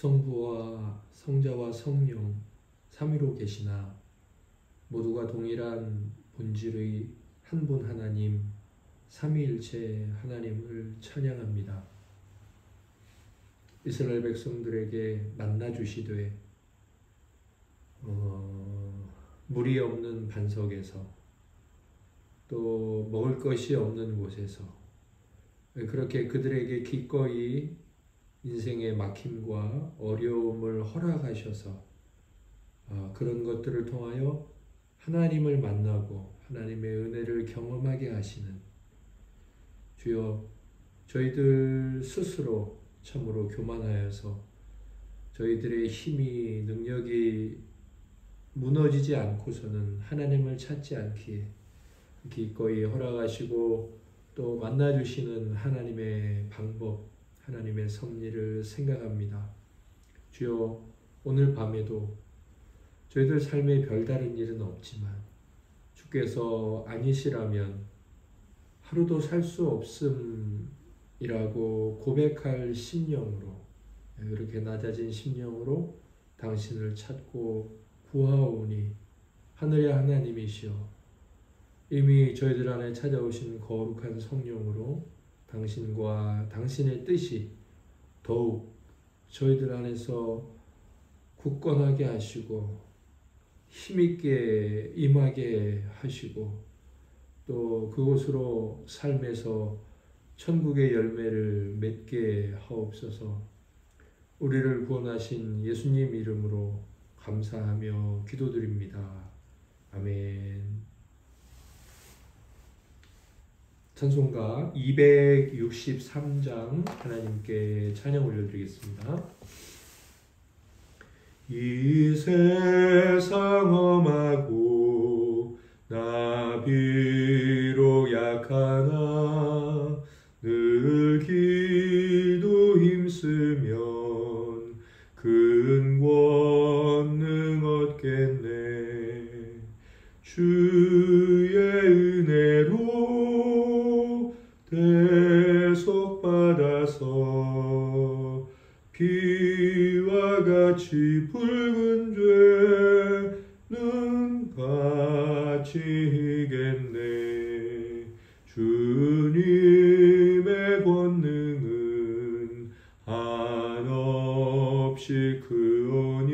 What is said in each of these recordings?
성부와 성자와 성령 삼위로 계시나 모두가 동일한 본질의 한 분 하나님 삼위일체 하나님을 찬양합니다. 이스라엘 백성들에게 만나 주시되 물이 없는 반석에서 또 먹을 것이 없는 곳에서 그렇게 그들에게 기꺼이 인생의 막힘과 어려움을 허락하셔서 그런 것들을 통하여 하나님을 만나고 하나님의 은혜를 경험하게 하시는 주여, 저희들 스스로 참으로 교만하여서 저희들의 힘이 능력이 무너지지 않고서는 하나님을 찾지 않기에 기꺼이 허락하시고 또 만나주시는 하나님의 방법, 하나님의 섭리를 생각합니다. 주여, 오늘 밤에도 저희들 삶에 별다른 일은 없지만 주께서 아니시라면 하루도 살 수 없음이라고 고백할 심령으로, 그렇게 낮아진 심령으로 당신을 찾고 구하오니 하늘의 하나님이시여, 이미 저희들 안에 찾아오신 거룩한 성령으로 당신과 당신의 뜻이 더욱 저희들 안에서 굳건하게 하시고 힘있게 임하게 하시고 또 그곳으로 삶에서 천국의 열매를 맺게 하옵소서. 우리를 구원하신 예수님 이름으로 감사하며 기도드립니다. 아멘. 찬송가 263장 하나님께 찬양 올려드리겠습니다. 이 세상 험하고 나 비록 약하나 늘 기도 힘쓰면 큰 권능 얻겠네. 주의 은혜로 대속받아서 피와 같이 붉은 죄는 가치겠네. 주님의 권능은 한없이 크오니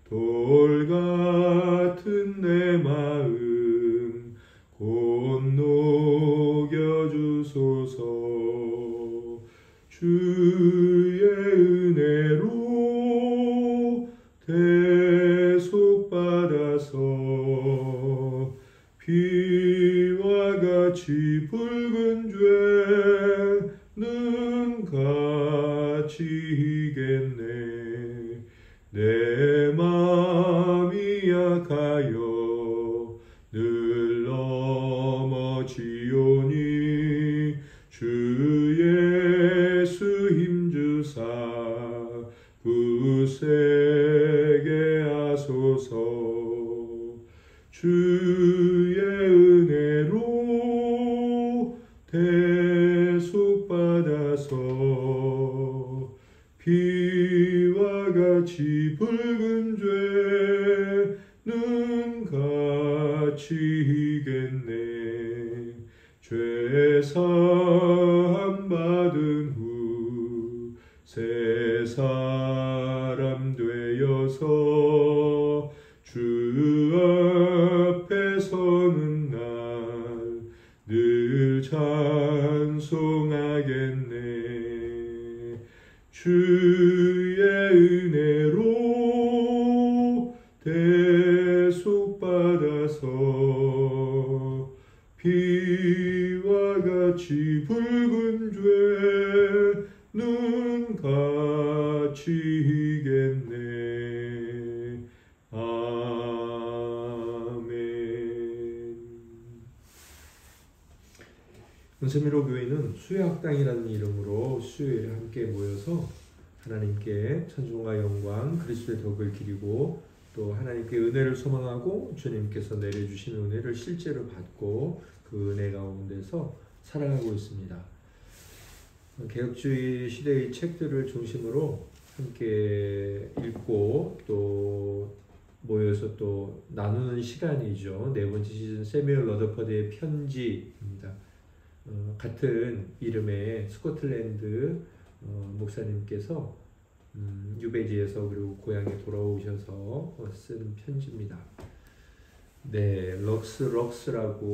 돌 같은 내 마음 곧 녹여주소서. 주의 은혜로 대속받아서 피와 같이 붉은 죄는 가치겠네. 내 맘이 약하여 늘 넘어지오니 주 예수 힘주사 굳세게 하소서. 주의 은혜로 대속받아서 피와 같이 붉은 죄는 가치겠네. 죄 사함 받은 후 새 사람 되어서 주 앞에 서는 날 늘 찬송하겠네. 주의 은혜로 대속받아서 피와 같이 붉은 죄는 가치겠네. 아멘. 은세미로 교회는 수요학당이라는 이름으로 수요일에 함께 모여서 하나님께 찬송과 영광, 그리스도의 덕을 기리고 또 하나님께 은혜를 소망하고 주님께서 내려주신 은혜를 실제로 받고 그 은혜 가운데서 살아가고 있습니다. 개혁주의 시대의 책들을 중심으로 함께 읽고 또 모여서 또 나누는 시간이죠. 네 번째 시즌 세뮤얼 러더퍼드의 편지입니다. 같은 이름의 스코틀랜드 목사님께서 유배지에서 그리고 고향에 돌아오셔서 쓴 편지입니다. 네, 럭스라고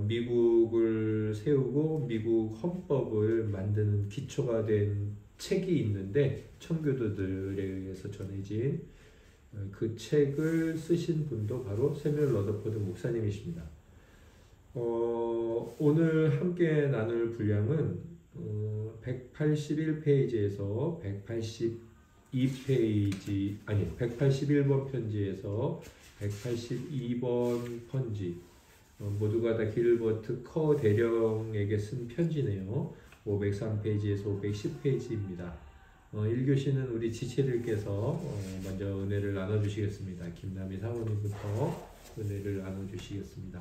미국을 세우고 미국 헌법을 만드는 기초가 된 책이 있는데 청교도들에 의해서 전해진 그 책을 쓰신 분도 바로 세뮤얼 러더퍼드 목사님이십니다. 오늘 함께 나눌 분량은 181페이지에서 182페이지, 아니 181번 편지에서 182번 편지, 모두가 다 길버트 커 대령에게 쓴 편지네요. 503페이지에서 510페이지입니다. 1교시는 우리 지체들께서 먼저 은혜를 나눠주시겠습니다. 김남희 사모님부터 은혜를 나눠주시겠습니다.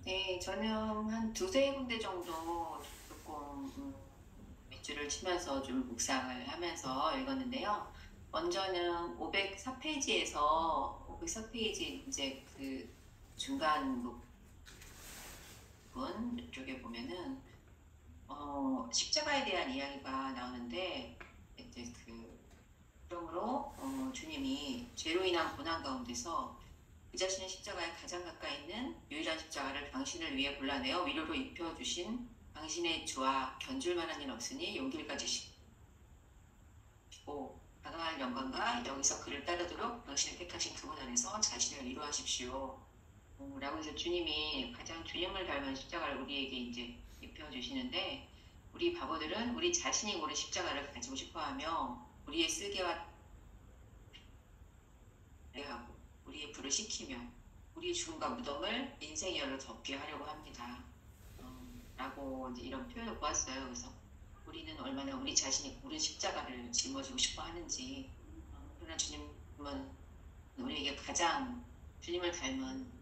네, 저는 한 두세 군데 정도 조금 밑줄을 치면서 좀 묵상을 하면서 읽었는데요. 먼저는 504페이지 이제 그 중간 부분 쪽에 보면은 십자가에 대한 이야기가 나오는데 이제 그러므로 주님이 죄로 인한 고난 가운데서 그 자신의 십자가에 가장 가까이 있는 유일한 십자가를 당신을 위해 골라내어 위로로 입혀주신 당신의 주와 견줄 만한 일 없으니 용기를 가지시고 다가갈 영광과 여기서 그를 따르도록 당신을 택하신 그분 안에서 자신을 위로하십시오. 라고 해서 주님이 가장 주님을 닮은 십자가를 우리에게 이제 입혀주시는데, 우리 바보들은 우리 자신이 고른 십자가를 가지고 싶어하며 우리의 쓸개와 하고 우리의 불을 식히며 우리의 죽음과 무덤을 인생의 열로 덮게 하려고 합니다. 라고 이제 이런 표현을 보았어요. 그래서 우리는 얼마나 우리 자신이 고른 십자가를 짊어지고 싶어 하는지, 그러나 주님은 우리에게 가장 주님을 닮은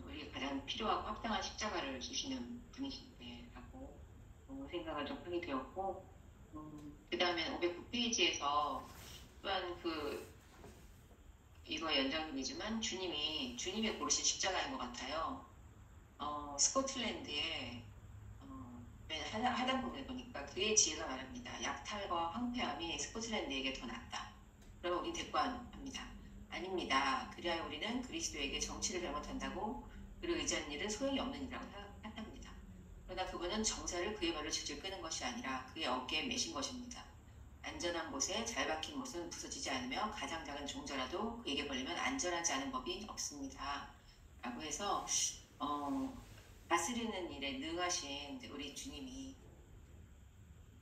우리에게 가장 필요하고 합당한 십자가를 주시는 분이신데라고 생각을 좀 하게 되었고, 그 다음에 509페이지에서 또한 이거 연장이지만 주님이 고르신 십자가인 것 같아요. 스코틀랜드에 하단부분에 보니까 그의 지혜가 말합니다. 약탈과 황폐함이 스코틀랜드에게 더 낫다. 그러면 우리 대꾸합니다. 아닙니다. 그리하여 우리는 그리스도에게 정치를 잘못한다고 그를 의지하는 일은 소용이 없는 일이라고 생각합니다. 그러나 그분은 정사를 그의 발로 질질 끄는 것이 아니라 그의 어깨에 매신 것입니다. 안전한 곳에 잘 박힌 못은 부서지지 않으며 가장 작은 종자라도 그에게 걸리면 안전하지 않은 법이 없습니다. 라고 해서 다스리는 일에 능하신 우리 주님이,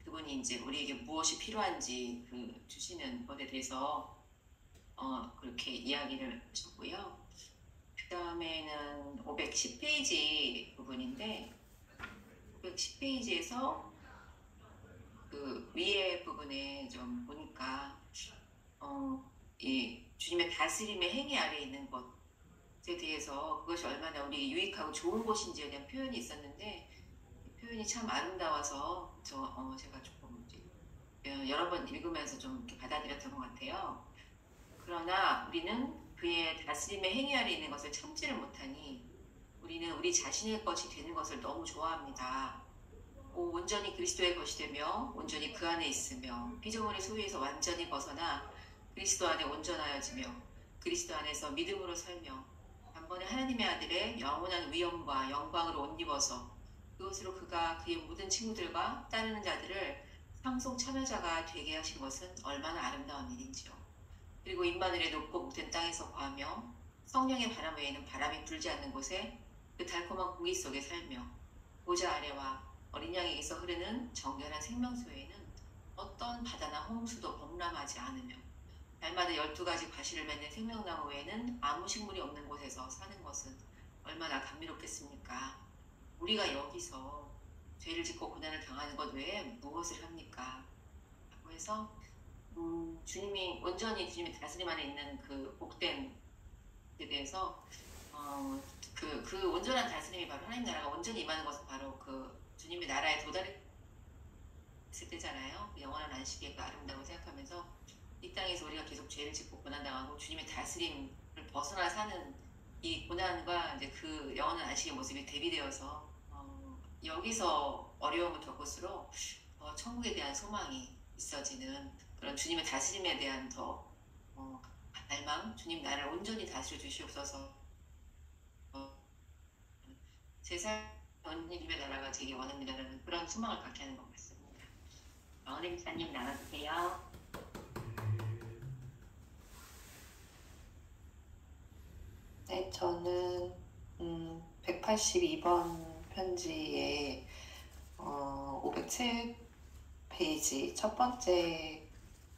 그분이 이제 우리에게 무엇이 필요한지 주시는 것에 대해서 그렇게 이야기를 하셨고요. 그 다음에는 510페이지 부분인데, 510페이지에서 그 위에 부분에 좀 보니까 이 주님의 다스림의 행위 아래에 있는 것에 대해서 그것이 얼마나 우리 유익하고 좋은 것인지에 대한 표현이 있었는데, 표현이 참 아름다워서 제가 조금 여러 번 읽으면서 좀 이렇게 받아들였던 것 같아요. 그러나 우리는 그의 다스림의 행위 아래에 있는 것을 참지를 못하니 우리는 우리 자신의 것이 되는 것을 너무 좋아합니다. 온전히 그리스도의 것이 되며 온전히 그 안에 있으며 피조물의 소유에서 완전히 벗어나 그리스도 안에 온전하여지며 그리스도 안에서 믿음으로 살며 단번에 하나님의 아들의 영원한 위엄과 영광으로 옷 입어서 그것으로 그가 그의 모든 친구들과 따르는 자들을 상속 참여자가 되게 하신 것은 얼마나 아름다운 일인지요. 그리고 인마늘의 높고 목된 땅에서 거하며 성령의 바람 외에는 바람이 불지 않는 곳에 그 달콤한 공기 속에 살며 보좌 아래와 어린 양에게서 흐르는 정결한 생명수에는 어떤 바다나 홍수도 범람하지 않으며 날마다 12가지 과실을 맺는 생명나무 외에는 아무 식물이 없는 곳에서 사는 것은 얼마나 감미롭겠습니까? 우리가 여기서 죄를 짓고 고난을 당하는 것 외에 무엇을 합니까? 라고 해서 주님이 온전히 주님의 다스림 안에 있는 그 복된 에 대해서 그 온전한 다스림이 바로 하나님 나라가 온전히 임하는 것은 바로 그 주님의 나라에 도달했을 때잖아요. 안식일가 아름다고 생각하면서 이 땅에서 우리가 계속 죄를 짓고 고난당하고 주님의 다스림을 벗어나 사는 이 고난과 이제 그 영원한 안식의 모습이 대비되어서 여기서 어려움을 겪을수록 천국에 대한 소망이 있어지는 그런 주님의 다스림에 대한 더 갈망, 주님 나를 온전히 다스려 주시옵소서. 제 삶은 주님의 나라가 되기 원합니다라는 그런 소망을 갖게 하는 것 같습니다. 마은혜 목사님 나눠주세요. 네, 저는 182번 편지에 507페이지 첫 번째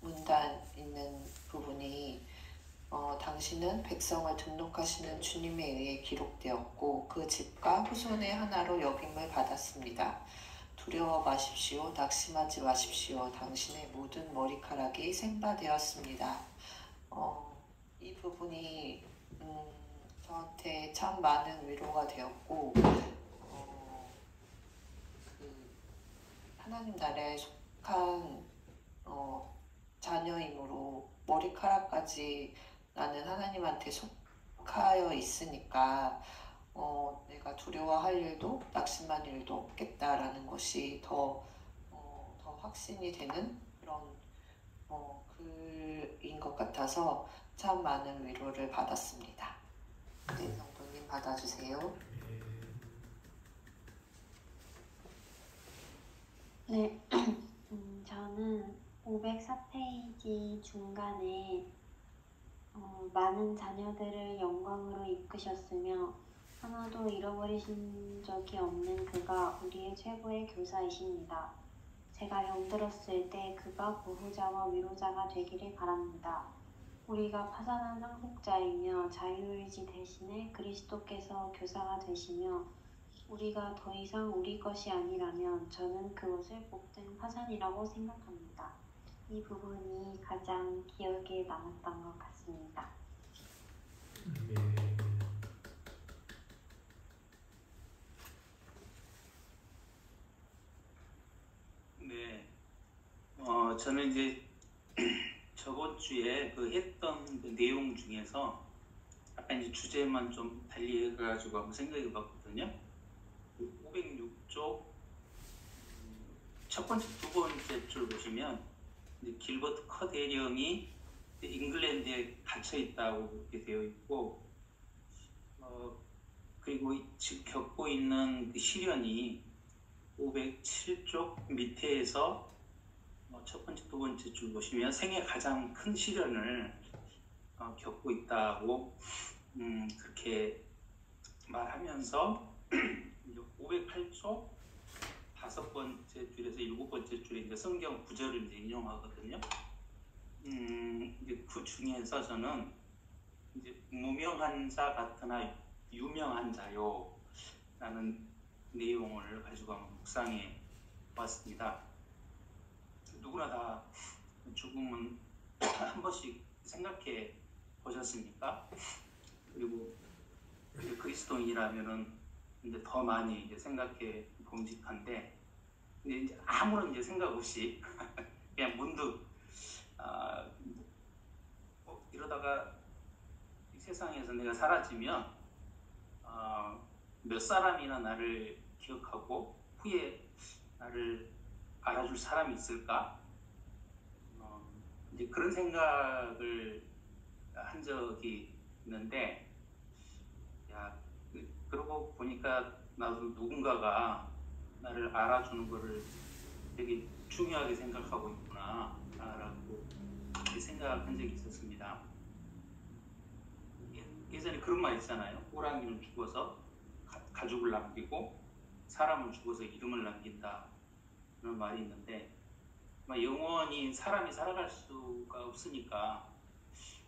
문단 있는 부분이 당신은 백성을 등록하시는 주님에 의해 기록되었고 그 집과 후손의 하나로 여김을 받았습니다. 두려워 마십시오. 낙심하지 마십시오. 당신의 모든 머리카락이 생바되었습니다. 이 부분이 저한테 참 많은 위로가 되었고 하나님 나라에 속한 자녀이므로 머리카락까지 나는 하나님한테 속하여 있으니까 내가 두려워할 일도 낙심할 일도 없겠다라는 것이 더 확신이 되는 그런 글인 것 같아서 참 많은 위로를 받았습니다. 네, 성도님 받아주세요. 네, 저는 504페이지 중간에 많은 자녀들을 영광으로 이끄셨으며 하나도 잃어버리신 적이 없는 그가 우리의 최고의 교사이십니다. 제가 영들었을 때 그가 보호자와 위로자가 되기를 바랍니다. 우리가 파산한 상속자이며 자유의지 대신에 그리스도께서 교사가 되시며 우리가 더 이상 우리 것이 아니라면 저는 그것을 복된 파산이라고 생각합니다. 이 부분이 가장 기억에 남았던 것 같습니다. 네, 저는 이제 저번 주에 그 했던 그 내용 중에서 약간 이제 주제만 좀 달리 해가지고 한번 생각해 봤거든요. 506쪽 첫 번째, 두 번째 줄 보시면 이제 길버트 커 대령이 잉글랜드에 갇혀 있다고 그렇게 되어 있고, 그리고 지금 겪고 있는 그 시련이 507쪽 밑에서 첫 번째, 두 번째 줄 보시면 생애 가장 큰 시련을 겪고 있다고 그렇게 말하면서 508쪽 다섯 번째 줄에서 일곱 번째 줄에 이제 성경 구절을 이제 인용하거든요. 이제 그 중에서 저는 이제 무명한 자 같으나 유명한 자요라는 내용을 가지고 한번 묵상해 봤습니다. 누구나 다 죽음은 한 번씩 생각해 보셨습니까? 그리고 이제 그리스도인이라면은 이제 더 많이 이제 생각해 봄직한데, 근데 이제 아무런 이제 생각 없이 그냥 문득 이러다가 이 세상에서 내가 사라지면 몇 사람이나 나를 기억하고 후에 나를 알아줄 사람이 있을까? 이제 그런 생각을 한 적이 있는데, 야, 그러고 보니까 나도 누군가가 나를 알아주는 거를 되게 중요하게 생각하고 있구나 라고 생각한 적이 있었습니다. 예전에 그런 말 있잖아요. 호랑이는 죽어서 가죽을 남기고 사람은 죽어서 이름을 남긴다, 그런 말이 있는데, 영원히 사람이 살아갈 수가 없으니까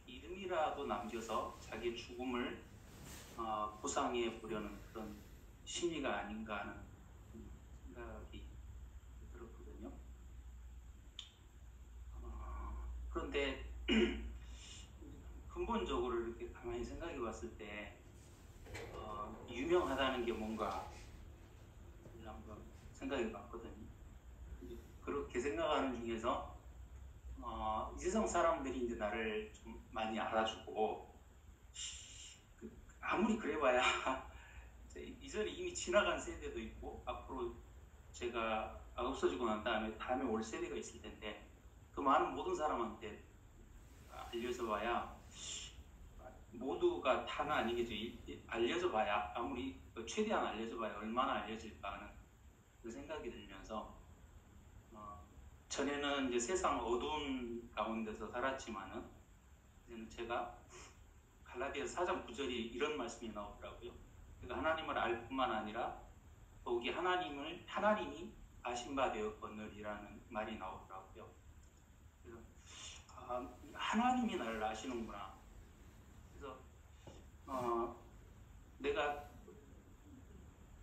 이름이라도 남겨서 자기의 죽음을 보상해 보려는 그런 심리가 아닌가 하는 생각이 들었거든요. 그런데 근본적으로 이렇게 가만히 생각해 봤을 때 유명하다는 게 뭔가 한번 생각해 봤거든요. 그렇게 생각하는 중에서 이 세상 사람들이 이제 나를 좀 많이 알아주고 아무리 그래봐야 이전에 이미 지나간 세대도 있고 앞으로 제가 없어지고 난 다음에 올 세대가 있을 텐데 그 많은 모든 사람한테 알려져 봐야 모두가 다는 아니겠죠. 알려져 봐야 아무리 최대한 알려져 봐야 얼마나 알려질까 하는 그 생각이 들면서 전에는 이제 세상 어두운 가운데서 살았지만은 이제는 제가 갈라디아서 4장 9절이 이런 말씀이 나오더라고요. 그러니까 하나님을 알 뿐만 아니라 더욱이 하나님이 아신 바 되었거늘이라는 말이 나오더라고요. 그래서 하나님이 나를 아시는구나. 그래서 내가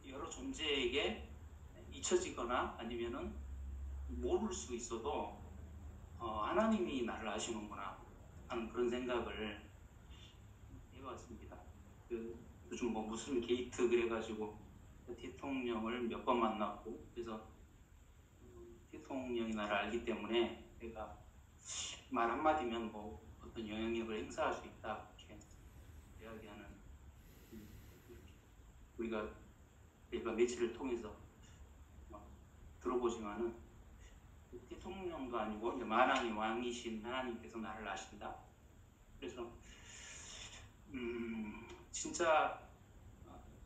여러 존재에게 잊혀지거나 아니면은 모를 수 있어도 하나님이 나를 아시는구나 하는 그런 생각을 해봤습니다. 요즘 뭐 무슨 게이트 그래가지고 대통령을 몇 번 만났고 그래서 대통령이 나를 알기 때문에 내가 말 한마디면 뭐 어떤 영향력을 행사할 수 있다 이렇게 이야기하는 우리가 매체를 통해서 들어보지만은 대통령도 아니고 이제 만왕의 왕이신 하나님께서 나를 아신다. 그래서 진짜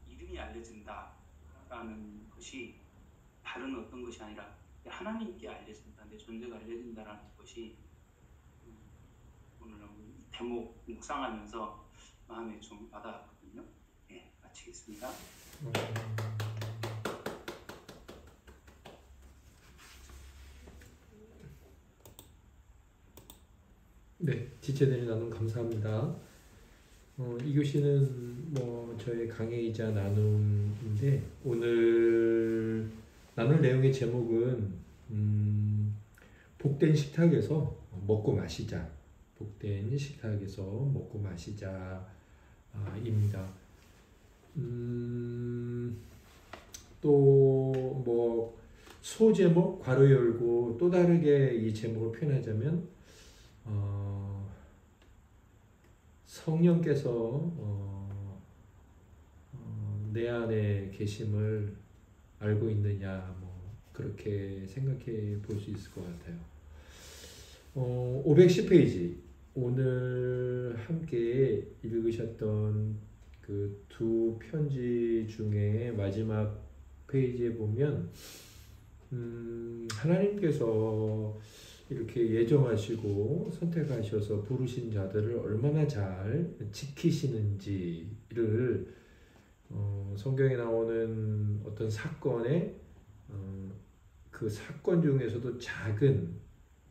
이름이 알려진다라는 것이 다른 어떤 것이 아니라 하나님께 알려진다, 내 존재가 알려진다라는 것이 오늘 대목 묵상하면서 마음에 좀 와닿았거든요. 네, 마치겠습니다. 네, 지체되는 나눔 감사합니다. 이 교시는 뭐 저의 강의이자 나눔인데 오늘 나눌 내용의 제목은 복된 식탁에서 먹고 마시자. 복된 식탁에서 먹고 마시자 입니다. 또 뭐 소제목 괄호 열고 또 다르게 이 제목을 표현하자면 성령께서 내 안에 계심을 알고 있느냐 뭐 그렇게 생각해 볼 수 있을 것 같아요. 510페이지 오늘 함께 읽으셨던 그 두 편지 중에 마지막 페이지에 보면 하나님께서 이렇게 예정하시고 선택하셔서 부르신 자들을 얼마나 잘 지키시는지를 성경에 나오는 어떤 사건의 그 사건 중에서도 작은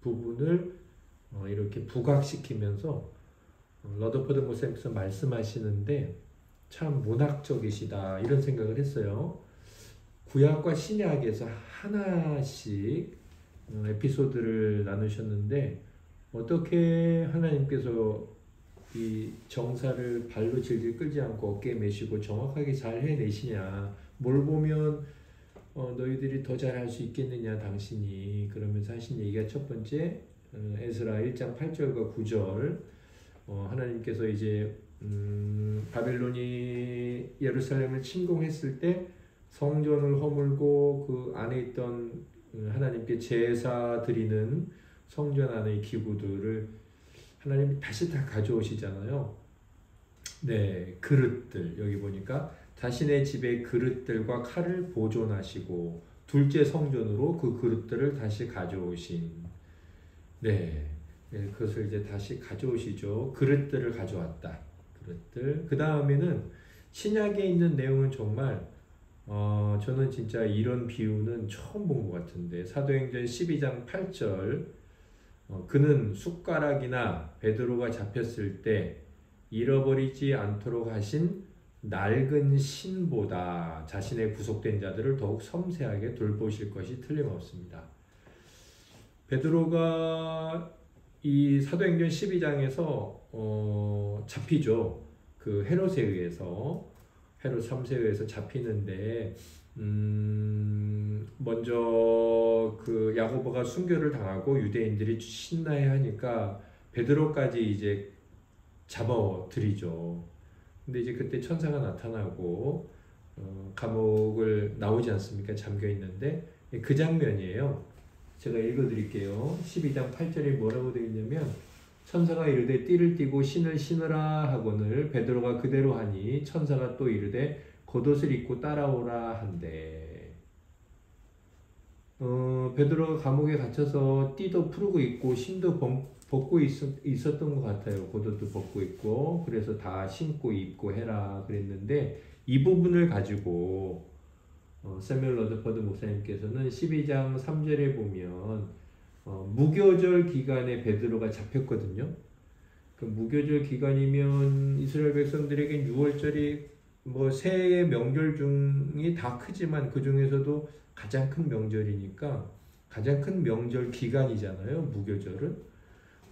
부분을 이렇게 부각시키면서 러더퍼드 목사님께서 말씀하시는데 참 문학적이시다 이런 생각을 했어요. 구약과 신약에서 하나씩 에피소드를 나누셨는데 어떻게 하나님께서 이 정사를 발로 질질 끌지 않고 어깨에 메시고 정확하게 잘 해내시냐, 뭘 보면 너희들이 더 잘할 수 있겠느냐 당신이, 그러면서 하신 얘기가 첫 번째 에스라 1장 8절과 9절 하나님께서 이제 바벨론이 예루살렘을 침공했을 때 성전을 허물고 그 안에 있던 하나님께 제사 드리는 성전 안의 기구들을 하나님이 다시 다 가져오시잖아요. 네, 그릇들 여기 보니까 자신의 집의 그릇들과 칼을 보존하시고 둘째 성전으로 그 그릇들을 다시 가져오신 네, 그것을 이제 다시 가져오시죠. 그릇들을 가져왔다. 그릇들. 그 다음에는 신약에 있는 내용은 정말 저는 진짜 이런 비유는 처음 본 것 같은데 사도행전 12장 8절 그는 숟가락이나 베드로가 잡혔을 때 잃어버리지 않도록 하신 낡은 신보다 자신의 구속된 자들을 더욱 섬세하게 돌보실 것이 틀림없습니다. 베드로가 이 사도행전 12장에서 잡히죠. 그 헤롯에 의해서 헤롯 3세에 의해서 잡히는데 먼저 그 야고보가 순교를 당하고 유대인들이 신나해하니까 베드로까지 이제 잡아들이죠. 근데 이제 그때 천사가 나타나고 감옥을 나오지 않습니까? 잠겨 있는데 그 장면이에요. 제가 읽어드릴게요. 12장 8절에 뭐라고 되어 있냐면 천사가 이르되 띠를 띠고 신을 신으라 하거늘 베드로가 그대로 하니 천사가 또 이르되 겉옷을 입고 따라오라 한대. 베드로가 감옥에 갇혀서 띠도 푸르고 있고 신도 벗고 있었던 것 같아요. 겉옷도 벗고 있고 그래서 다 신고 입고 해라 그랬는데 이 부분을 가지고 세뮤엘 러더퍼드 목사님께서는 12장 3절에 보면 무교절 기간에 베드로가 잡혔거든요. 그 무교절 기간이면 이스라엘 백성들에겐 6월절이 뭐 새해 명절 중이 다 크지만 그 중에서도 가장 큰 명절이니까 가장 큰 명절 기간이잖아요. 무교절은.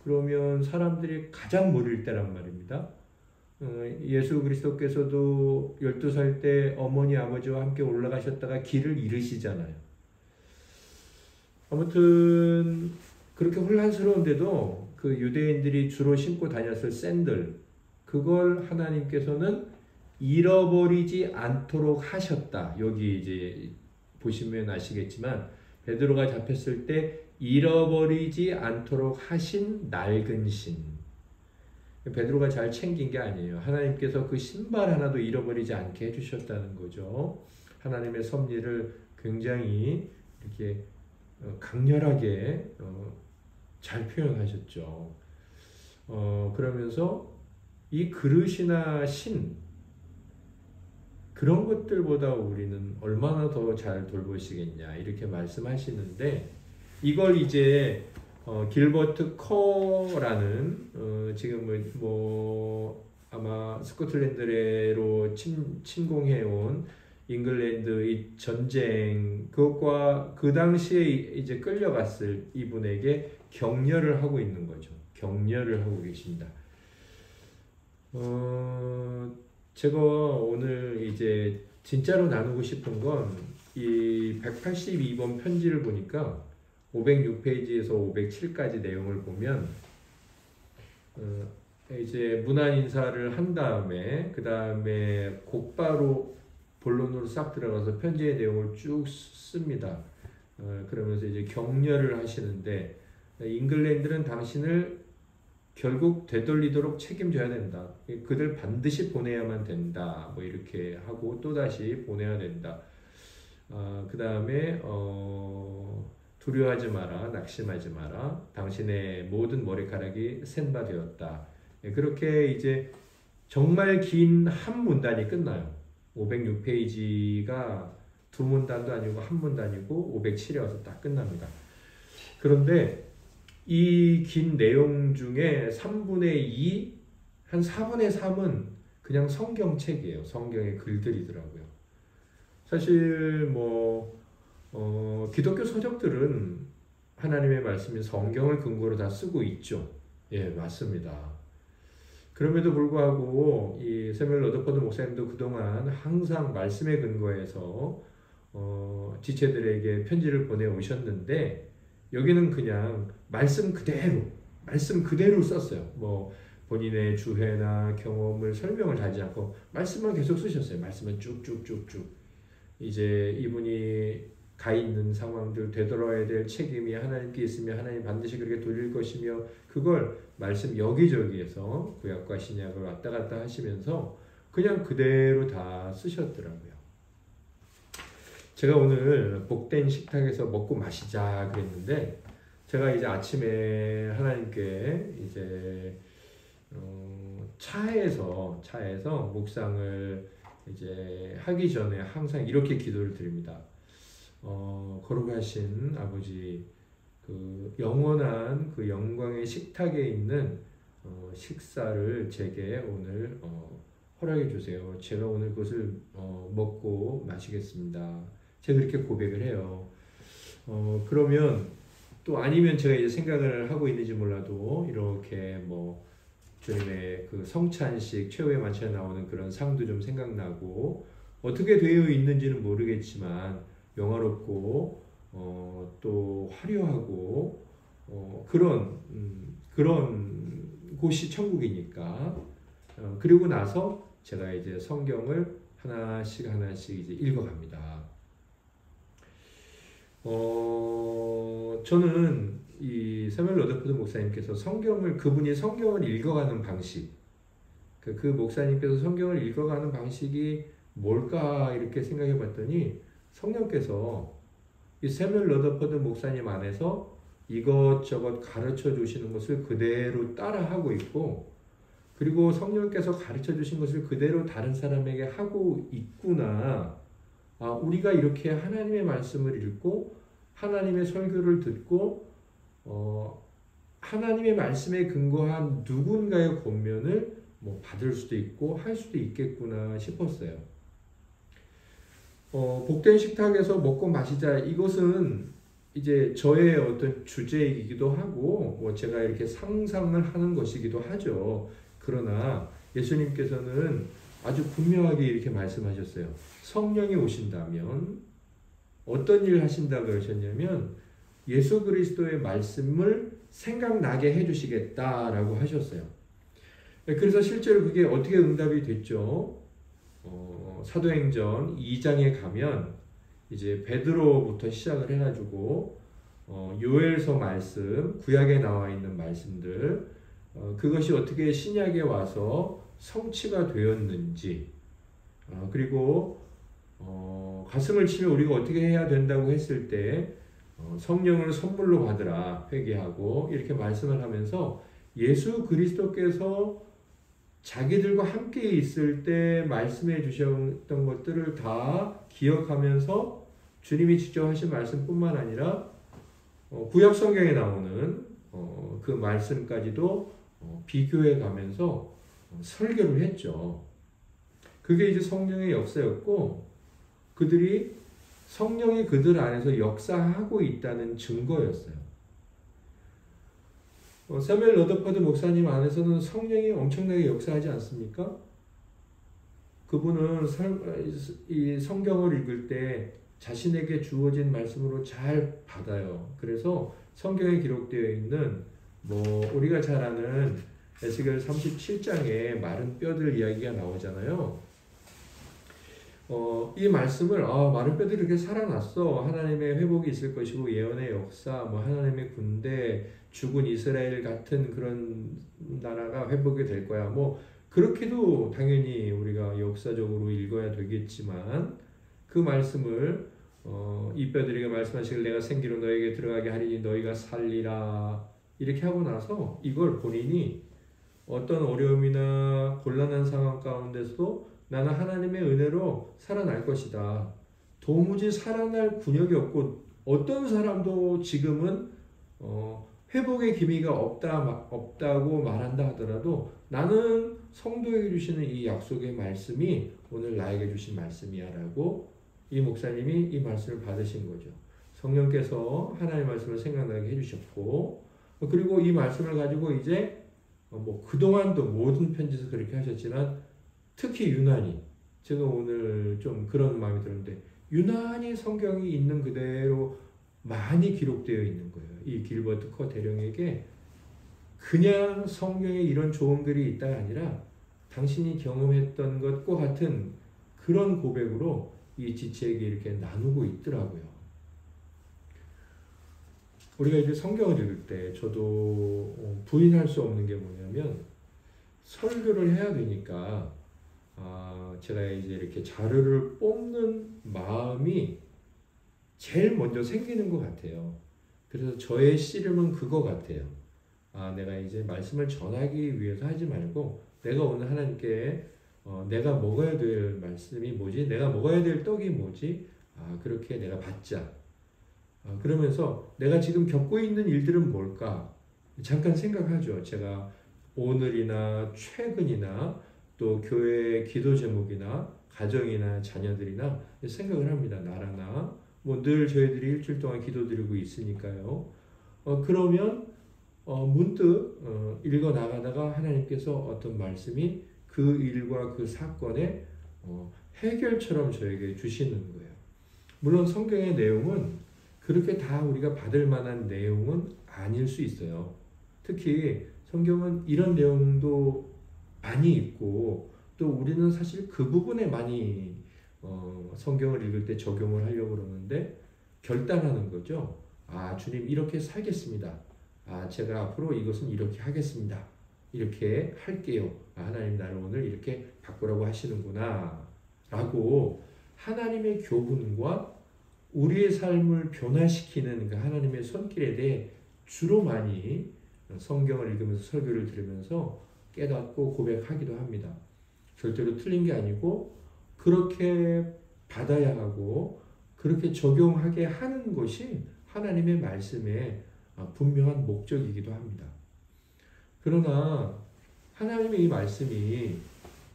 그러면 사람들이 가장 모를 때란 말입니다. 예수 그리스도께서도 12살 때 어머니 아버지와 함께 올라가셨다가 길을 잃으시잖아요. 아무튼 그렇게 혼란스러운데도 그 유대인들이 주로 신고 다녔을 샌들 그걸 하나님께서는 잃어버리지 않도록 하셨다. 여기 이제 보시면 아시겠지만 베드로가 잡혔을 때 잃어버리지 않도록 하신 낡은 신. 베드로가 잘 챙긴 게 아니에요. 하나님께서 그 신발 하나도 잃어버리지 않게 해주셨다는 거죠. 하나님의 섭리를 굉장히 이렇게 강렬하게 잘 표현하셨죠. 그러면서 이 그릇이나 신 그런 것들보다 우리는 얼마나 더 잘 돌보시겠냐 이렇게 말씀하시는데 이걸 이제 길버트 커라는 지금 뭐 아마 스코틀랜드로 침공해온 잉글랜드 이 전쟁 그것과 그 당시에 이제 끌려갔을 이분에게 격려를 하고 있는 거죠. 격려를 하고 계십니다. 제가 오늘 이제 진짜로 나누고 싶은 건 이 182번 편지를 보니까 506페이지에서 507까지 내용을 보면 이제 문안 인사를 한 다음에 그 다음에 곧바로 본론으로 싹 들어가서 편지의 내용을 쭉 씁니다. 그러면서 이제 격려를 하시는데 잉글랜드는 당신을 결국 되돌리도록 책임져야 된다. 그들 반드시 보내야만 된다. 뭐 이렇게 하고 또다시 보내야 된다. 그 다음에 두려워하지 마라. 낙심하지 마라. 당신의 모든 머리카락이 센 바 되었다. 그렇게 이제 정말 긴 한 문단이 끝나요. 506페이지가 두 문단도 아니고 한 문단이고 507에 와서 딱 끝납니다. 그런데 이 긴 내용 중에 3분의 2, 한 4분의 3은 그냥 성경책이에요. 성경의 글들이더라고요. 사실 뭐 기독교 서적들은 하나님의 말씀인 성경을 근거로 다 쓰고 있죠. 예, 맞습니다. 그럼에도 불구하고 이 세뮤엘 러더퍼드 목사님도 그동안 항상 말씀에 근거해서 지체들에게 편지를 보내오셨는데 여기는 그냥 말씀 그대로 썼어요. 뭐 본인의 주회나 경험을 설명을 하지 않고 말씀만 계속 쓰셨어요. 말씀은 쭉쭉쭉쭉. 이제 이분이 가 있는 상황들 되돌아야 될 책임이 하나님께 있으며 하나님 반드시 그렇게 돌릴 것이며 그걸 말씀 여기저기에서 구약과 신약을 왔다 갔다 하시면서 그냥 그대로 다 쓰셨더라고요. 제가 오늘 복된 식탁에서 먹고 마시자 그랬는데 제가 이제 아침에 하나님께 이제 차에서 묵상을 이제 하기 전에 항상 이렇게 기도를 드립니다. 거룩하신 아버지, 그 영원한 그 영광의 식탁에 있는 식사를 제게 오늘 허락해 주세요. 제가 오늘 그것을 먹고 마시겠습니다. 제가 그렇게 고백을 해요. 그러면 또 아니면 제가 이제 생각을 하고 있는지 몰라도 이렇게 뭐 주님의 그 성찬식 최후의 만찬에 나오는 그런 상도 좀 생각나고 어떻게 되어 있는지는 모르겠지만 영화롭고 또 화려하고 그런 곳이 천국이니까 그리고 나서 제가 이제 성경을 하나씩 이제 읽어갑니다. 저는 이 새뮬 러더포드 목사님께서 그분이 성경을 읽어가는 방식, 그 목사님께서 성경을 읽어가는 방식이 뭘까 이렇게 생각해 봤더니 성령께서 이 새뮬 러더포드 목사님 안에서 이것저것 가르쳐 주시는 것을 그대로 따라하고 있고, 그리고 성령께서 가르쳐 주신 것을 그대로 다른 사람에게 하고 있구나. 우리가 이렇게 하나님의 말씀을 읽고 하나님의 설교를 듣고 하나님의 말씀에 근거한 누군가의 권면을 받을 수도 있고 할 수도 있겠구나 싶었어요. 복된 식탁에서 먹고 마시자, 이것은 이제 저의 어떤 주제이기도 하고 제가 이렇게 상상을 하는 것이기도 하죠. 그러나 예수님께서는 아주 분명하게 이렇게 말씀하셨어요. 성령이 오신다면 어떤 일을 하신다고 그러셨냐면 예수 그리스도의 말씀을 생각나게 해주시겠다라고 하셨어요. 그래서 실제로 그게 어떻게 응답이 됐죠? 사도행전 2장에 가면 이제 베드로부터 시작을 해가지고 요엘서 말씀, 구약에 나와 있는 말씀들, 그것이 어떻게 신약에 와서 성취가 되었는지, 그리고 가슴을 치며 우리가 어떻게 해야 된다고 했을 때 성령을 선물로 받으라 회개하고 이렇게 말씀을 하면서 예수 그리스도께서 자기들과 함께 있을 때 말씀해 주셨던 것들을 다 기억하면서 주님이 직접 하신 말씀뿐만 아니라 구약 성경에 나오는 그 말씀까지도 비교해 가면서 설교를 했죠. 그게 이제 성령의 역사였고, 그들이 성령이 그들 안에서 역사하고 있다는 증거였어요. 새뮬 러더포드 목사님 안에서는 성령이 엄청나게 역사하지 않습니까? 그분은 이 성경을 읽을 때 자신에게 주어진 말씀으로 잘 받아요. 그래서 성경에 기록되어 있는 우리가 잘 아는 에스겔 37장에 마른 뼈들 이야기가 나오잖아요. 이 말씀을 마른 뼈들이 이렇게 살아났어. 하나님의 회복이 있을 것이고 예언의 역사, 하나님의 군대, 죽은 이스라엘 같은 그런 나라가 회복이 될 거야. 그렇게도 당연히 우리가 역사적으로 읽어야 되겠지만 그 말씀을 이 뼈들에게 말씀하시길 내가 생기로 너에게 들어가게 하리니 너희가 살리라 이렇게 하고 나서 이걸 본인이 어떤 어려움이나 곤란한 상황 가운데서도 나는 하나님의 은혜로 살아날 것이다. 도무지 살아날 군역이 없고 어떤 사람도 지금은 회복의 기미가 없다고 말한다 하더라도 나는 성도에게 주시는 이 약속의 말씀이 오늘 나에게 주신 말씀이야 라고 이 목사님이 이 말씀을 받으신 거죠. 성령께서 하나님의 말씀을 생각나게 해주셨고, 그리고 이 말씀을 가지고 이제 그동안도 모든 편지에서 그렇게 하셨지만 특히 유난히 제가 오늘 좀 그런 마음이 들었는데 유난히 성경이 있는 그대로 많이 기록되어 있는 거예요. 이 길버트 커 대령에게 그냥 성경에 이런 좋은 글이 있다가 아니라 당신이 경험했던 것과 같은 그런 고백으로 이 지체에게 이렇게 나누고 있더라고요. 우리가 이제 성경을 읽을 때 저도 부인할 수 없는 게 뭐냐면 설교를 해야 되니까 제가 이제 이렇게 자료를 뽑는 마음이 제일 먼저 생기는 것 같아요. 그래서 저의 씨름은 그거 같아요. 내가 이제 말씀을 전하기 위해서 하지 말고 내가 오늘 하나님께 내가 먹어야 될 말씀이 뭐지? 내가 먹어야 될 떡이 뭐지? 그렇게 내가 받자. 그러면서 내가 지금 겪고 있는 일들은 뭘까? 잠깐 생각하죠. 제가 오늘이나 최근이나 또 교회의 기도 제목이나 가정이나 자녀들이나 생각을 합니다. 나랑 나. 늘 저희들이 일주일 동안 기도드리고 있으니까요. 그러면 문득 읽어 나가다가 하나님께서 어떤 말씀이 그 일과 그 사건에 해결처럼 저에게 주시는 거예요. 물론 성경의 내용은 그렇게 다 우리가 받을 만한 내용은 아닐 수 있어요. 특히 성경은 이런 내용도 많이 있고 또 우리는 사실 그 부분에 많이 성경을 읽을 때 적용을 하려고 그러는데 결단하는 거죠. 아, 주님 이렇게 살겠습니다. 아, 제가 앞으로 이것은 이렇게 하겠습니다. 이렇게 할게요. 아, 하나님 나를 오늘 이렇게 바꾸라고 하시는구나 라고 하나님의 교훈과 우리의 삶을 변화시키는 그 하나님의 손길에 대해 주로 많이 성경을 읽으면서 설교를 들으면서 깨닫고 고백하기도 합니다. 절대로 틀린 게 아니고 그렇게 받아야 하고 그렇게 적용하게 하는 것이 하나님의 말씀의 분명한 목적이기도 합니다. 그러나 하나님의 이 말씀이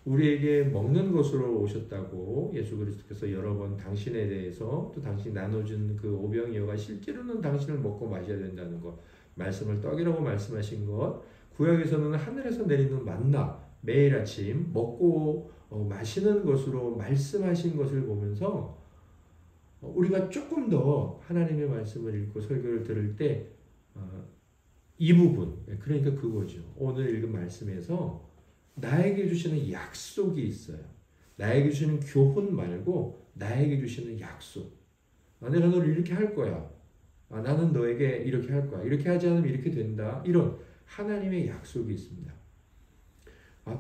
우리에게 먹는 것으로 오셨다고 예수 그리스도께서 여러 번 당신에 대해서 또 당신이 나눠준 그 오병이어가 실제로는 당신을 먹고 마셔야 된다는 것, 말씀을 떡이라고 말씀하신 것, 구약에서는 하늘에서 내리는 만나 매일 아침 먹고 마시는 것으로 말씀하신 것을 보면서 우리가 조금 더 하나님의 말씀을 읽고 설교를 들을 때 이 부분, 그러니까 그거죠. 오늘 읽은 말씀에서 나에게 주시는 약속이 있어요. 나에게 주시는 교훈 말고 나에게 주시는 약속. 내가 너를 이렇게 할 거야. 나는 너에게 이렇게 할 거야. 이렇게 하지 않으면 이렇게 된다. 이런 하나님의 약속이 있습니다.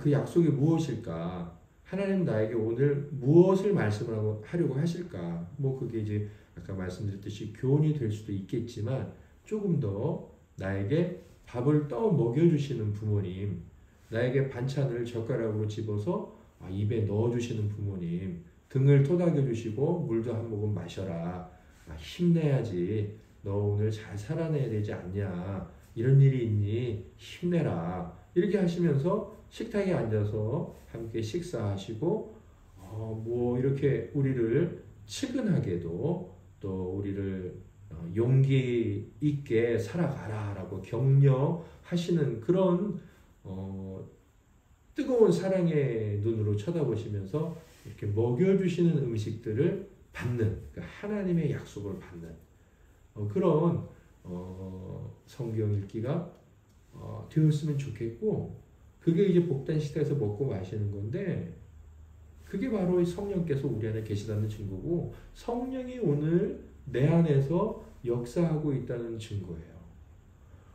그 약속이 무엇일까? 하나님 나에게 오늘 무엇을 말씀을 하려고 하실까? 그게 이제 아까 말씀드렸듯이 교훈이 될 수도 있겠지만 조금 더 나에게 밥을 떠 먹여주시는 부모님, 나에게 반찬을 젓가락으로 집어서 입에 넣어주시는 부모님, 등을 토닥여주시고 물도 한 모금 마셔라. 힘내야지. 너 오늘 잘 살아내야 되지 않냐. 이런 일이 있니? 힘내라. 이렇게 하시면서 식탁에 앉아서 함께 식사하시고 이렇게 우리를 측은하게도 또 우리를 용기 있게 살아가라라고 격려하시는 그런 뜨거운 사랑의 눈으로 쳐다보시면서 이렇게 먹여주시는 음식들을 받는, 그러니까 하나님의 약속을 받는 그런 성경 읽기가 되었으면 좋겠고, 그게 이제 복된 식탁에서 먹고 마시는 건데, 그게 바로 성령께서 우리 안에 계시다는 증거고, 성령이 오늘 내 안에서 역사하고 있다는 증거예요.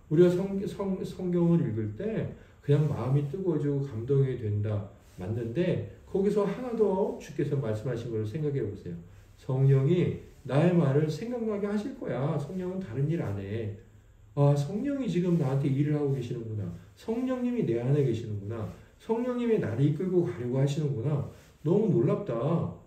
우리가 성경을 읽을 때 그냥 마음이 뜨거워지고 감동이 된다, 맞는데 거기서 하나 더 주께서 말씀하신 걸 생각해 보세요. 성령이 나의 말을 생각나게 하실 거야. 성령은 다른 일 안 해. 성령이 지금 나한테 일을 하고 계시는구나. 성령님이 내 안에 계시는구나. 성령님이 나를 이끌고 가려고 하시는구나. 너무 놀랍다.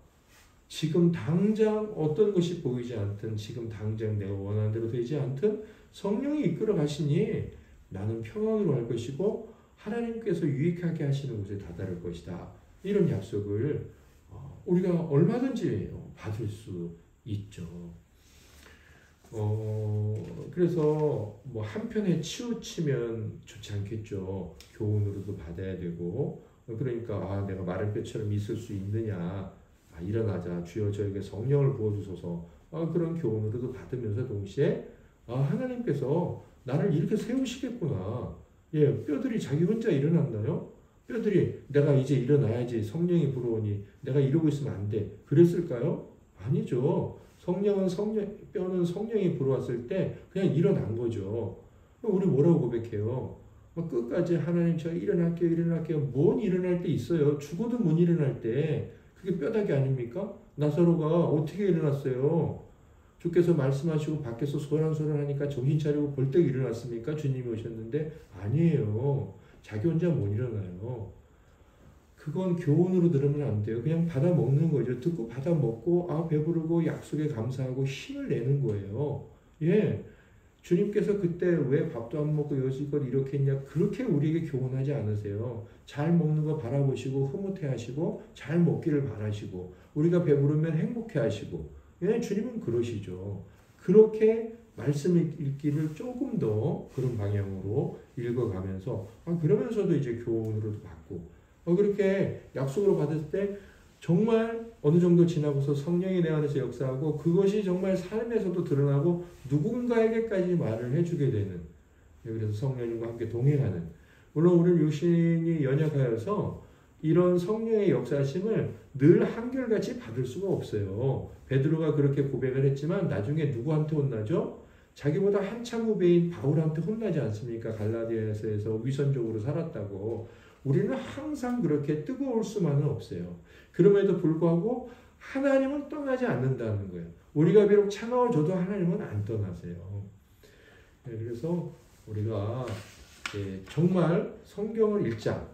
지금 당장 어떤 것이 보이지 않든, 지금 당장 내가 원하는 대로 되지 않든 성령이 이끌어 가시니 나는 평안으로 갈 것이고 하나님께서 유익하게 하시는 곳에 다다를 것이다. 이런 약속을 우리가 얼마든지 받을 수 있죠. 그래서 한편에 치우치면 좋지 않겠죠. 교훈으로도 받아야 되고, 그러니까 내가 마른 뼈처럼 있을 수 있느냐, 일어나자, 주여 저에게 성령을 부어주소서, 그런 교훈으로도 받으면서 동시에 하나님께서 나를 이렇게 세우시겠구나. 뼈들이 자기 혼자 일어났나요? 뼈들이 내가 이제 일어나야지, 성령이 불어오니 내가 이러고 있으면 안 돼, 그랬을까요? 아니죠. 뼈는 성령이 불어왔을 때 그냥 일어난 거죠. 우리 뭐라고 고백해요? 끝까지 하나님 저 일어날게요. 뭔 일어날 때 있어요. 죽어도 못 일어날 때. 그게 뼈다귀 아닙니까? 나사로가 어떻게 일어났어요? 주께서 말씀하시고 밖에서 소란소란하니까 정신 차리고 벌떡 일어났습니까? 주님이 오셨는데 아니에요. 자기 혼자 못 일어나요. 그건 교훈으로 들으면 안 돼요. 그냥 받아 먹는 거죠. 듣고 받아 먹고 배부르고 약속에 감사하고 힘을 내는 거예요. 주님께서 그때 왜 밥도 안 먹고 여지껏 이렇게 했냐, 그렇게 우리에게 교훈하지 않으세요. 잘 먹는 거 바라보시고 흐뭇해 하시고 잘 먹기를 바라시고 우리가 배부르면 행복해 하시고, 주님은 그러시죠. 그렇게 말씀 읽기를 조금 더 그런 방향으로 읽어가면서 그러면서도 이제 교훈으로도 받고, 그렇게 약속으로 받을 때 정말 어느 정도 지나고서 성령이 내 안에서 역사하고 그것이 정말 삶에서도 드러나고 누군가에게까지 말을 해주게 되는, 그래서 성령님과 함께 동행하는, 물론 우리 육신이 연약하여서 이런 성령의 역사심을 늘 한결같이 받을 수가 없어요. 베드로가 그렇게 고백을 했지만 나중에 누구한테 혼나죠? 자기보다 한참 후배인 바울한테 혼나지 않습니까? 갈라디아서에서 위선적으로 살았다고. 우리는 항상 그렇게 뜨거울 수만은 없어요. 그럼에도 불구하고 하나님은 떠나지 않는다는 거예요. 우리가 비록 차가워져도 하나님은 안 떠나세요. 그래서 우리가 정말 성경을 읽자,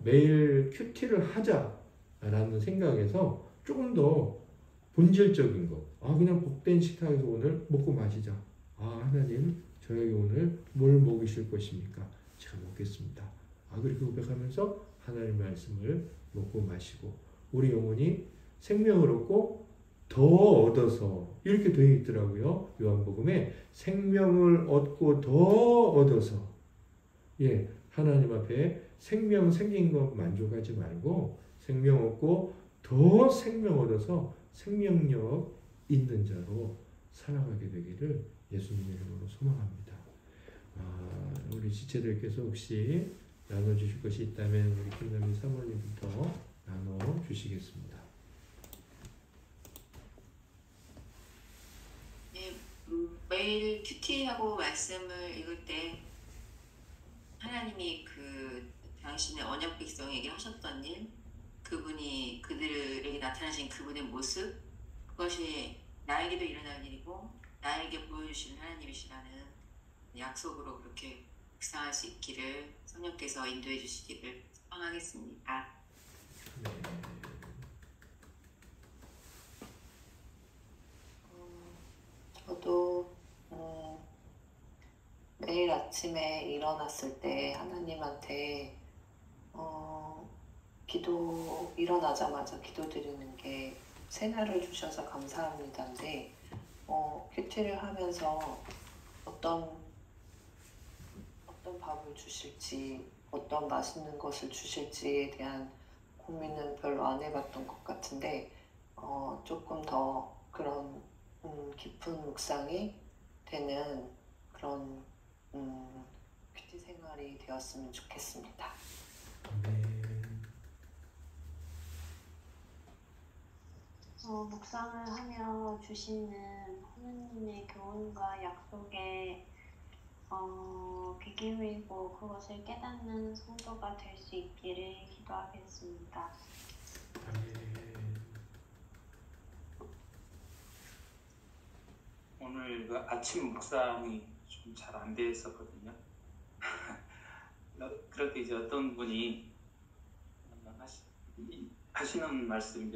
매일 큐티를 하자라는 생각에서 조금 더 본질적인 것, 그냥 복된 식탁에서 오늘 먹고 마시자. 하나님 저에게 오늘 뭘 먹이실 것입니까? 제가 먹겠습니다. 그렇게 고백하면서 하나님 말씀을 먹고 마시고 우리 영혼이 생명을 얻고 더 얻어서, 이렇게 되어 있더라고요. 요한복음에 생명을 얻고 더 얻어서, 하나님 앞에 생명 생긴 것 만족하지 말고 생명 얻고 더 생명 얻어서 생명력 있는 자로 살아가게 되기를 예수님의 이름으로 소망합니다. 우리 지체들께서 혹시 나눠주실 것이 있다면 우리 김남희 사모님부터 나눠주시겠습니다. 네, 매일 큐티하고 말씀을 읽을 때 하나님이 당신의 언약 백성에게 하셨던 일, 그분이 그들에게 나타나신 그분의 모습, 그것이 나에게도 일어날 일이고 나에게 보여주시는 하나님이시라는 약속으로 그렇게 묵상할 수 있기를 성령께서 인도해 주시기를 소망하겠습니다. 저도 매일 아침에 일어났을 때 하나님한테 일어나자마자 기도드리는 게 새날을 주셔서 감사합니다인데, 큐티를 하면서 어떤 밥을 주실지, 어떤 맛있는 것을 주실지에 대한 고민은 별로 안 해봤던 것 같은데, 조금 더 그런 깊은 묵상이 되는 그런 큐티 생활이 되었으면 좋겠습니다. 묵상을 하며 주시는 하나님의 교훈과 약속에 귀 기울이고 그것을 깨닫는 성도가 될 수 있기를 기도하겠습니다. 오늘 아침 묵상이 좀 잘 안 됐었거든요. 그렇게 이제 어떤 분이 하시는 말씀이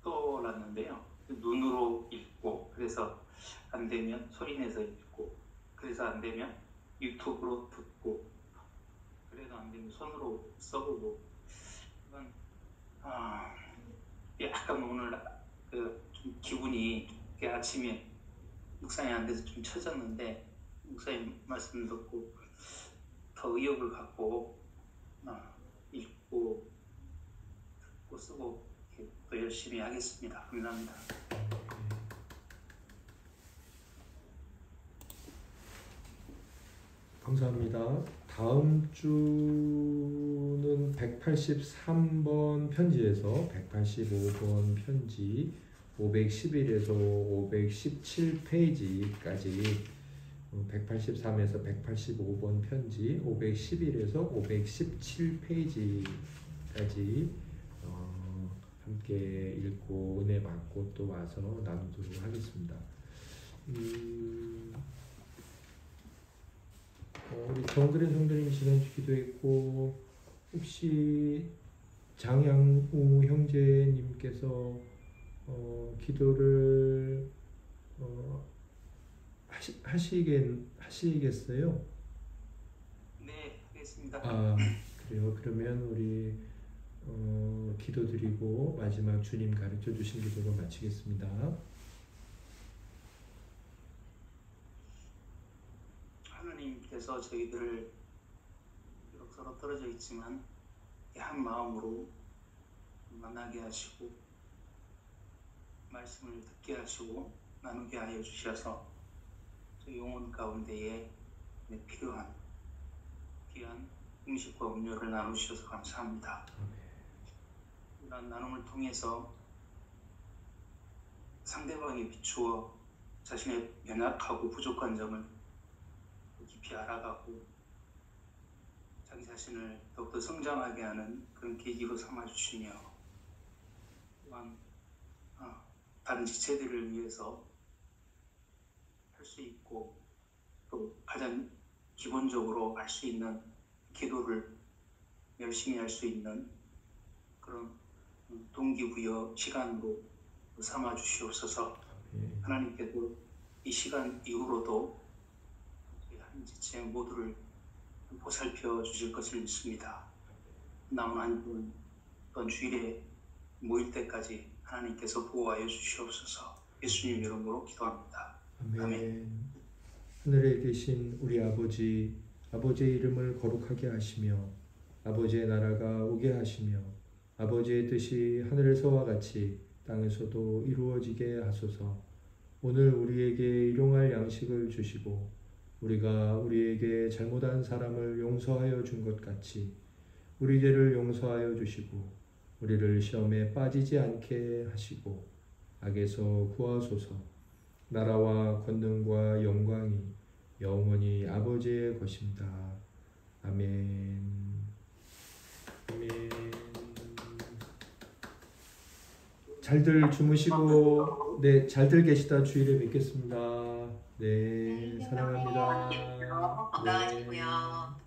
떠올랐는데요. 눈으로 읽고, 그래서 안 되면 소리내서 읽고, 그래서 안 되면 유튜브로 듣고, 그래도 안 되면 손으로 써보고, 이건 약간 오늘 좀 기분이 아침에 묵상이 안 돼서 좀 처졌는데, 목사님 말씀 듣고 더 의욕을 갖고 읽고 듣고 쓰고 또 열심히 하겠습니다. 감사합니다. 감사합니다. 다음 주는 183번 편지에서 185번 편지, 511에서 517페이지까지, 183에서 185번 편지, 511에서 517페이지까지 함께 읽고 은혜 받고 또 와서 나누도록 하겠습니다. 우리 정그랜 성도님이 지난주 기도했고, 혹시 장양우 형제님께서 기도를 하시겠어요? 네, 하겠습니다. 그래요. 그러면 우리 기도드리고 마지막 주님 가르쳐 주신 기도로 마치겠습니다. 하나님께서 저희들을 비록 서로 떨어져 있지만 한 마음으로 만나게 하시고 말씀을 듣게 하시고 나누게 하여 주셔서 저희 영혼 가운데에 필요한 귀한 음식과 음료를 나누셔서 감사합니다. 이런 나눔을 통해서 상대방에 비추어 자신의 연약하고 부족한 점을 깊이 알아가고 자기 자신을 더욱더 성장하게 하는 그런 계기로 삼아주시며 또한 다른 지체들을 위해서 할 수 있고 또 가장 기본적으로 할 수 있는 기도를 열심히 할 수 있는 그런 동기부여 시간으로 삼아 주시옵소서. 하나님께도 이 시간 이후로도 한 지체 모두를 보살펴 주실 것을 믿습니다. 남은 한 분 또한 주일에 모일 때까지 하나님께서 보호하여 주시옵소서. 예수님 이름으로 기도합니다. 아멘. 하늘에 계신 우리 아버지, 아버지의 이름을 거룩하게 하시며 아버지의 나라가 오게 하시며 아버지의 뜻이 하늘에서와 같이 땅에서도 이루어지게 하소서. 오늘 우리에게 일용할 양식을 주시고 우리가 우리에게 잘못한 사람을 용서하여 준 것 같이 우리 죄를 용서하여 주시고 우리를 시험에 빠지지 않게 하시고 악에서 구하소서. 나라와 권능과 영광이 영원히 아버지의 것입니다. 아멘. 아멘. 잘들 주무시고 잘들 계시다 주일에 뵙겠습니다. 네, 사랑합니다. 건강하시고요.